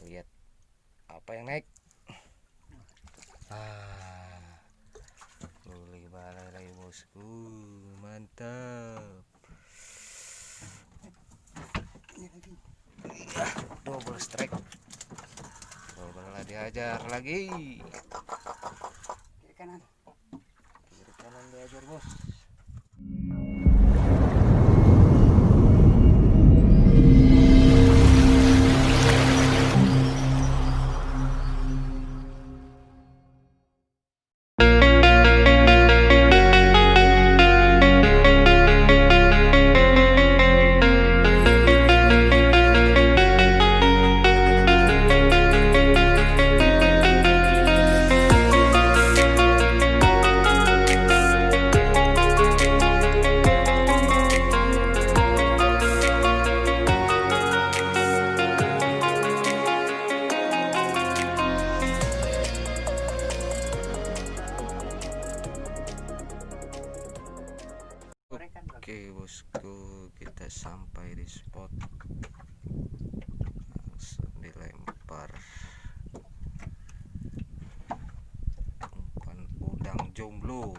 Lihat apa yang naik. Boleh balai lagi bosku, mantap. Double strike. Boleh diajar lagi. Kiri kanan diajar bos. Oke bosku, kita sampai di spot, langsung dilempar umpan udang jomblo.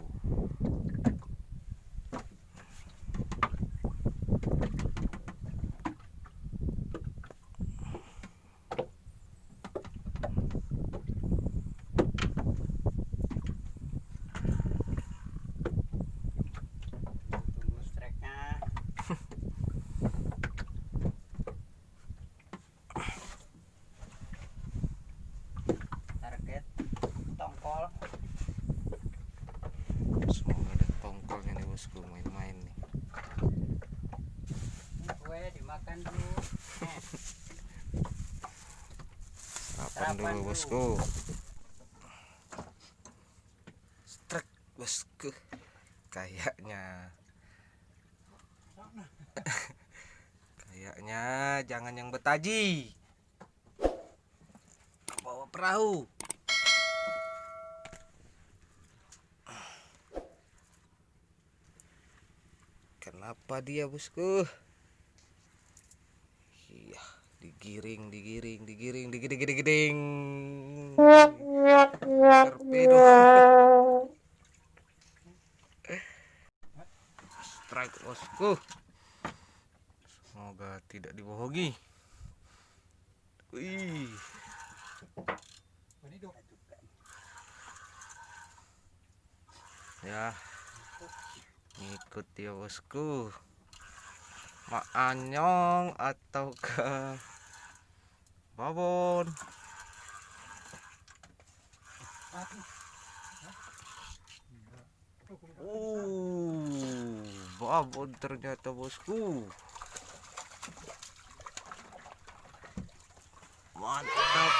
Semoga ada tongkolnya nih bosku, main-main nih. gue dimakan dulu. Sarapan dulu bosku. Strike bosku. Kayaknya jangan yang betaji. Bawa perahu. Kenapa dia bosku? Iya, digiring. Torpedo. Strike bosku. Semoga tidak dibohongi. Wih. Ya. Ngikut ya bosku. Mak anyong atau ke babon. Babon ternyata bosku. Mantap.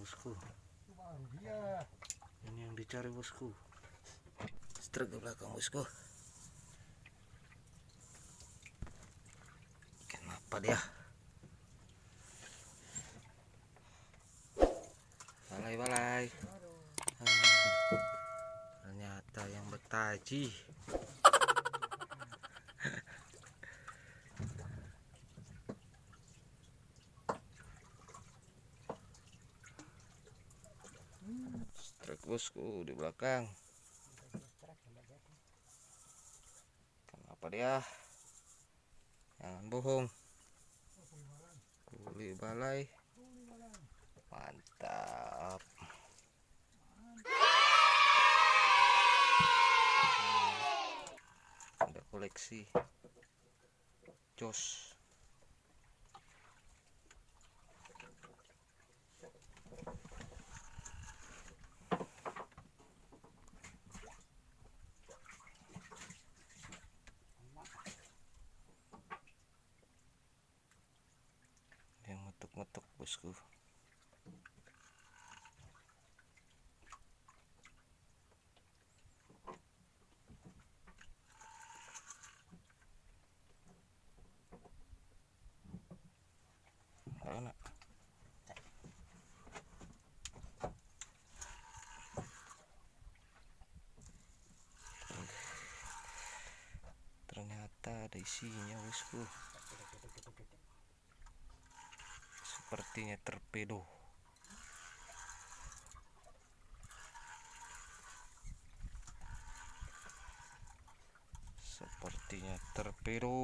Bosku, ini yang dicari bosku. Strike ke belakang bosku. Kenapa dia? Balai. Ternyata yang betaji. Strike bosku di belakang. Kenapa dia? Jangan bohong. Kuli balai. Mantap. Ada koleksi. Jos. Yang metuk bosku. Ayo nak. ternyata ada isinya bosku. Sepertinya torpedo. Sepertinya torpedo.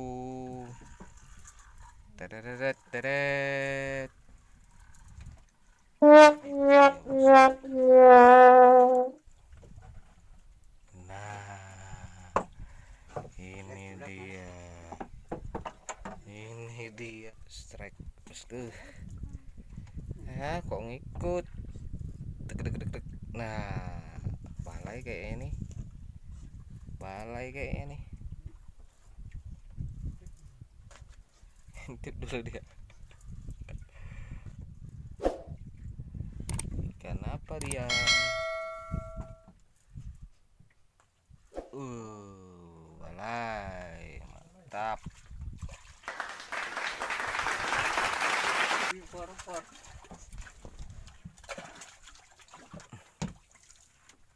Teret teret. Nah, ini dia strike bosku. Ya kok ngikut. Dek. Nah, balai kayaknya nih. Intip dulu dia. Ikan apa dia? Balai. Mantap.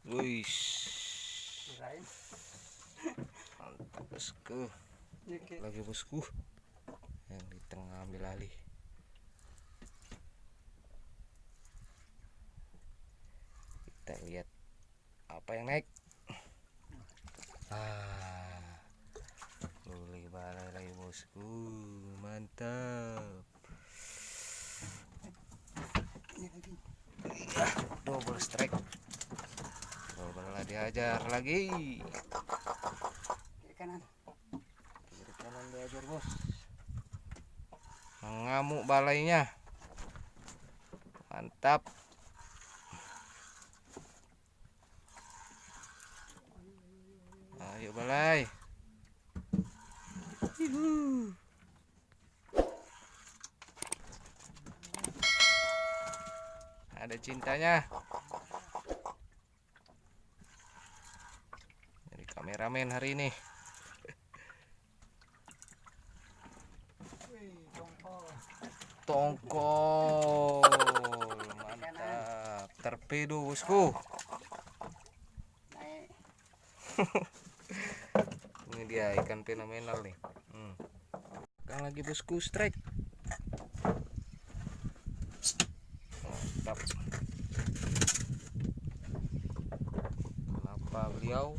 Wih. Mantap bosku. Lagi bosku. Yang di tengah ambil alih. Kita lihat apa yang naik. Boleh balai lagi bosku. Mantap. Double strike. Coba diajar lagi. Kiri kanan Diajar bos. Mengamuk balainya. Mantap. Ayo balai. Ada cintanya. Jadi kameramen hari ini. Tongkol. Mantap. Torpedo bosku. naik. Ini dia ikan fenomenal nih. Kan lagi bosku strike. Mantap. Kenapa beliau?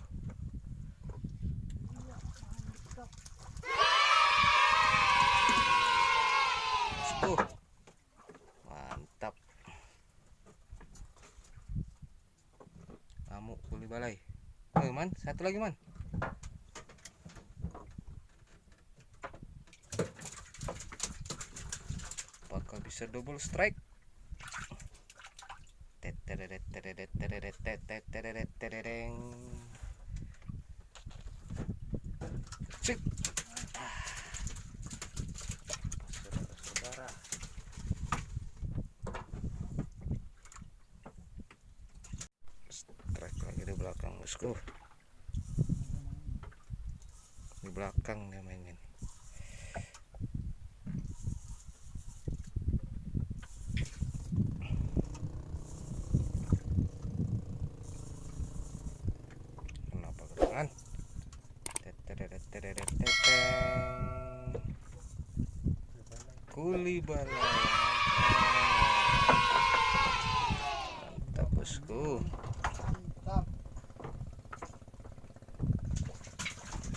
Bosku. Mantap. Ngamuk kuli balai. Man, satu lagi man. Apakah bisa double strike? Cik. Saudara-saudara. Strike lagi di belakang bosku. Di belakang dia mainin. Kenapa gerangan? Kuli balai. Mantap bosku.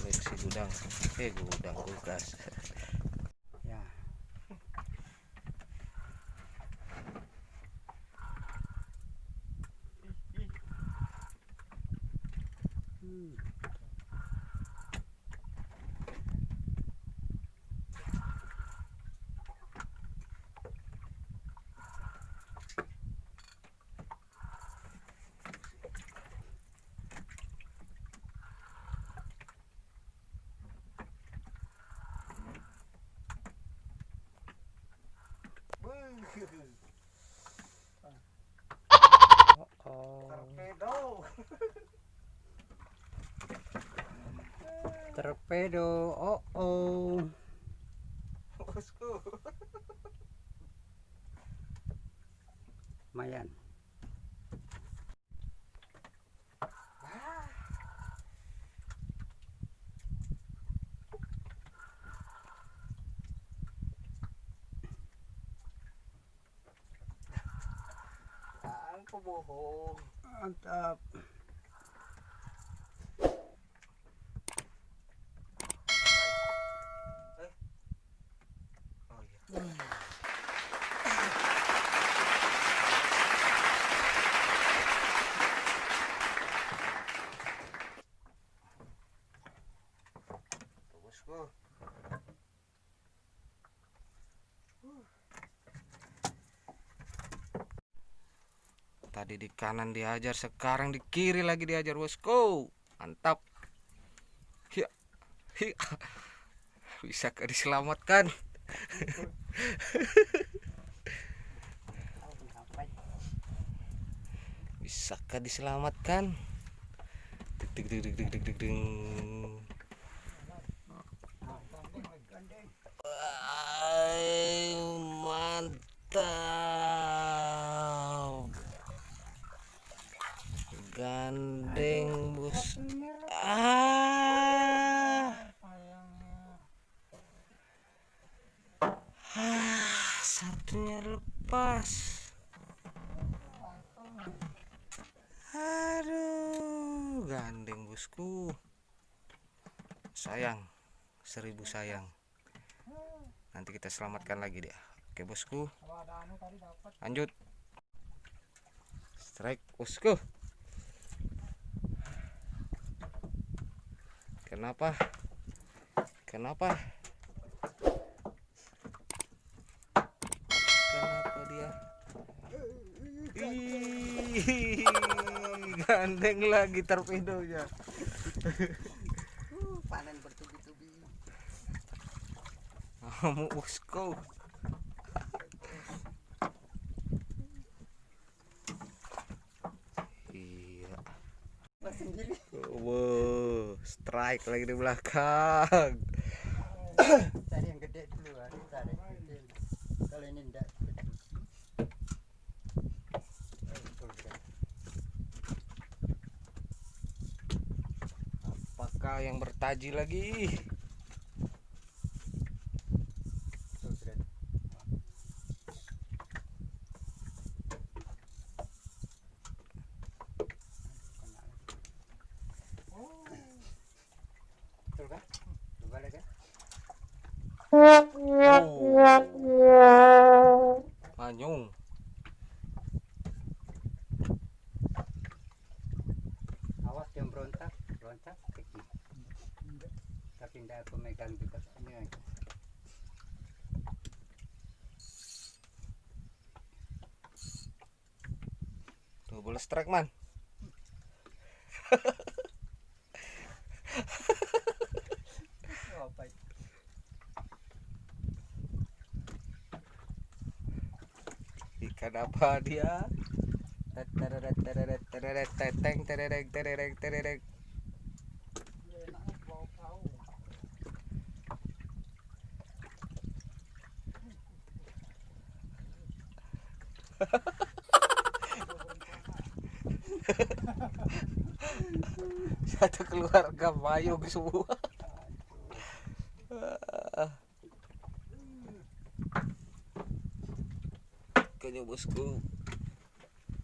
Koleksi gudang kulkas. Ya. Torpedo. Bosku. Lumayan. Pebohong. Mantap. Oh iya. Bosku. Tadi di kanan diajar, sekarang di kiri lagi diajar, bosku. Mantap. Ya. Ya. Bisakah diselamatkan? Bisakah diselamatkan? Deg deg deg deg deg deg deg. Mantap. Gandeng, bos. Satunya lepas. Aduh, gandeng, bosku. Sayang, 1000 sayang. Nanti kita selamatkan lagi dia. Oke, bosku. Lanjut. Strike, bosku. Kenapa? Kenapa? Kenapa dia? Ih, gandeng lagi torpedonya. Panen bertubi-tubi. Kamu bosku. Iya. Sendiri. Wow, strike lagi di belakang. Cari yang gede dulu, cari gede. Kalau ini enggak gede. Apakah yang bertaji lagi? Manyung. Awas yang berontak, loncat kecil. Tapi tidak pemegang juga ini. Double strike, man. Apa itu? Ikan apa dia? Teteng tererek tererek tererek. Satu keluarga mayung semua. Ikannya, bosku.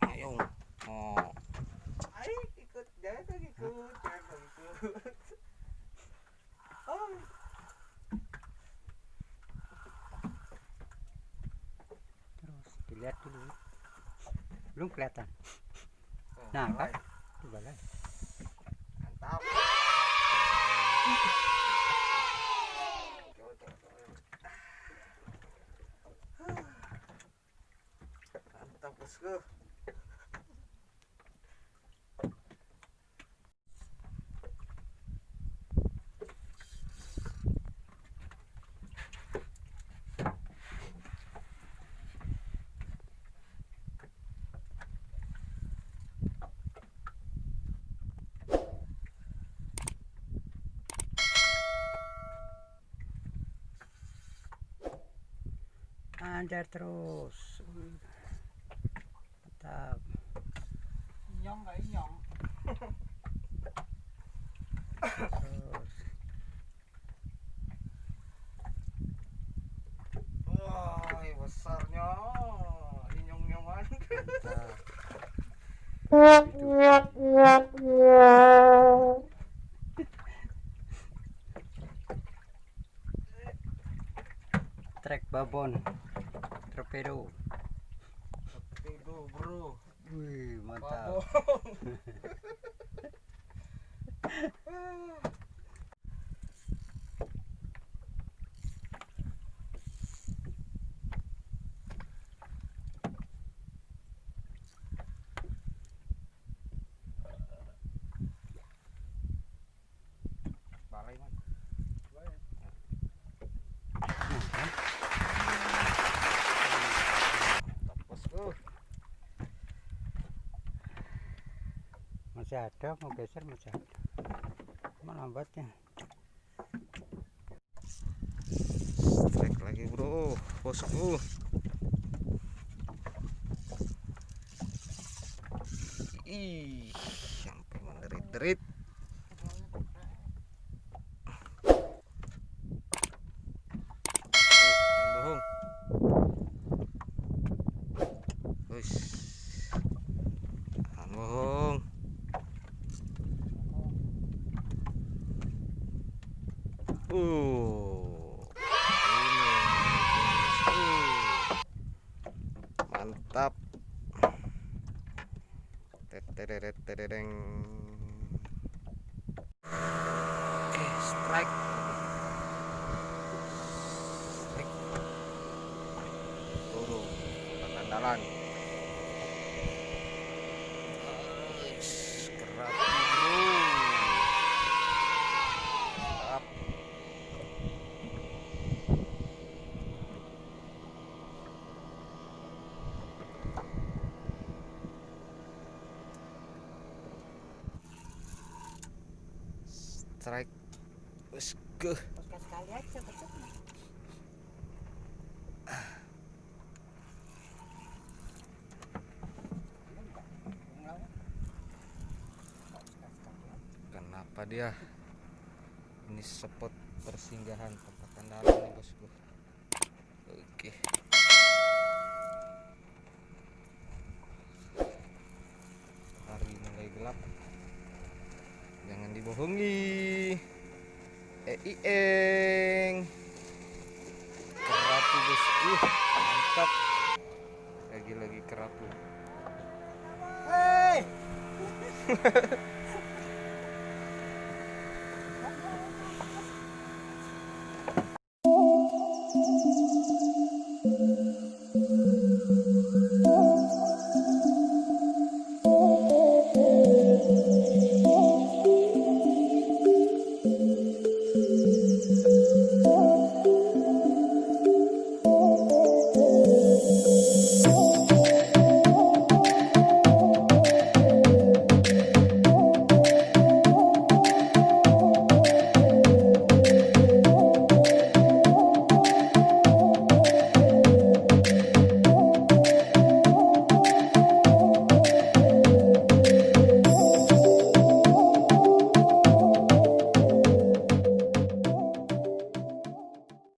Mayung. Oh. Ayo ikut, jangan ikut. Oh. Terus dilihat dulu. Belum kelihatan. Nah, kan? Coba kan. Mantap. Mantap, bosku. Anjar terus. Mantap. Nyong nggak nyong. Terus. Wah, besarnya. Inyong-nyongan. Mantap. Trek babon torpedo. Torpedo bro. Wih, mantap. Balai man. Mantap bosku. Masih ada, mau geser masih ada. Cuma lambatnya. Strike lagi bro, bosku. Ih, sampai menderit-derit. Bohong. Wis. Bohong. Mantap. Tedeng. Oke, strike. Keburu andalan. Kerat bro. Mantap. Strike. Wes ke. Sekali aja betul. Kenapa dia? Ini spot persinggahan tempat andalan nih bosku. Oke. Hari mulai gelap. Jangan dibohongi. Ieng. Kerapu bosku. Mantap. Lagi kerapu. Hei.